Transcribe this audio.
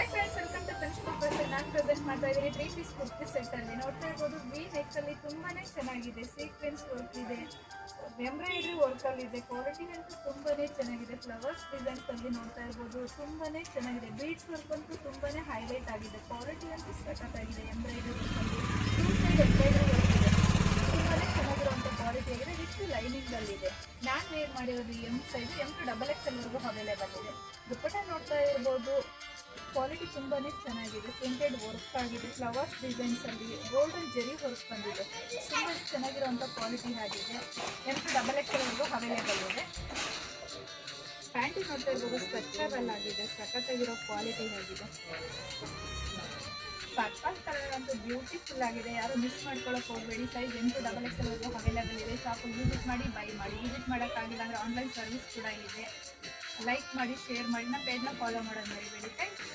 Hi friends, welcome to friendship ಬರ್ತಾರೆ. ನಾನು present ಮಾಡ್ತಾ ಇದ್ದೀನಿ 3 ಪೀಸ್ ಕುರ್ತಿ ಸೆಟ್ ಅಲ್ಲಿ. ನೋಡ್ತಾ ಇರ್ಬೋದು, ವಿ ನೆಕ್ ಅಲ್ಲಿ ತುಂಬಾನೇ ಚೆನ್ನಾಗಿದೆ. ಸೀಕ್ವೆನ್ಸ್ ವರ್ಕ್ ಇದೆ, ಎಂಬ್ರಾಯ್ಡ್ರಿ ವರ್ಕ್ ಅಲ್ಲಿ ಇದೆ. ಕ್ವಾಲಿಟಿ ಅಂತೂ ತುಂಬಾನೇ ಚೆನ್ನಾಗಿದೆ. ಫ್ಲವರ್ಸ್ ಡಿಸೈನ್ಸ್ ಅಲ್ಲಿ ನೋಡ್ತಾ ಇರ್ಬೋದು, ತುಂಬಾನೇ ಚೆನ್ನಾಗಿದೆ. ಬೀಡ್ಸ್ ವರ್ಕ್ ಅಂತೂ ತುಂಬಾನೇ ಹೈಲೈಟ್ ಆಗಿದೆ. ಕ್ವಾಲಿಟಿ ಅಂತೂ ಸಖತ್ತಾಗಿದೆ. ಎಂಬ್ರಾಯ್ಡ್ರಿ ವರ್ಕ್ ಅಲ್ಲಿ ಟೂ ಸೈಡ್ ಎಂಬ್ರಾಯ್ಡ್ರಿ ವರ್ಕ್ ಇದೆ. ತುಂಬಾನೇ ಚೆನ್ನಾಗಿರುವಂಥ ಕ್ವಾಲಿಟಿ ಆಗಿದೆ. ವಿತ್ ಲೈನಿಂಗ್ ಅಲ್ಲಿ ಇದೆ. ನಾನು ವೇರ್ ಮಾಡಿರೋದು M size, M to XXL ವರೆಗೂ ಅವೈಲೇಬಲ್ ಇದೆ. ದುಪ್ಪಟ್ಟ ನೋಡ್ತಾ ಇರ್ಬೋದು, ಕ್ವಾಲಿಟಿ ತುಂಬಾನೇ ಚೆನ್ನಾಗಿದೆ. ಪ್ರಿಂಟೆಡ್ ವರ್ಕ್ ಆಗಿದೆ. ಫ್ಲವರ್ಸ್ ಡಿಸೈನ್ಸ್ ಅಲ್ಲಿ ಗೋಲ್ಡನ್ ಜೆರಿ ವರ್ಕ್ ಬಂದಿದೆ. ತುಂಬಾ ಚೆನ್ನಾಗಿರುವಂಥ ಕ್ವಾಲಿಟಿ ಆಗಿದೆ. ಎಂ ಟು XXL ವರೆಗೂ ಅವೈಲೇಬಲ್ ಇದೆ. ಪ್ಯಾಂಟಿ ನೋಡ್ತಾ ಇರ್ಬೋದು, ಸ್ಟ್ರಕ್ಚರಲ್ ಆಗಿದೆ. ಸಖತ್ತಾಗಿರೋ ಕ್ವಾಲಿಟಿ ಆಗಿದೆ. ಪರ್ಪಲ್ ಕಲರ್ ಅಂತೂ ಬ್ಯೂಟಿಫುಲ್ ಆಗಿದೆ. ಯಾರು ಮಿಸ್ ಮಾಡ್ಕೊಳ್ಳೋಕೆ ಹೋಗಬೇಡಿ. ಸೈಜ್ ಎಂ ಟು XXL ವರೆಗೂ ಅವೈಲೇಬಲ್ ಇದೆ. ಶಾಪಿಗೆ ವಿಸಿಟ್ ಮಾಡಿ, ಬೈ ಮಾಡಿ. ವಿಸಿಟ್ ಮಾಡೋಕ್ಕಾಗಿಲ್ಲ ಅಂದರೆ ಆನ್ಲೈನ್ ಸರ್ವಿಸ್ ಕೂಡ ಇದೆ. ಲೈಕ್ ಮಾಡಿ, ಶೇರ್ ಮಾಡಿ, ನಮ್ಮ ಪೇಜ್ನ ಫಾಲೋ ಮಾಡೋದು ಮರಿಬೇಡಿ. Thank you.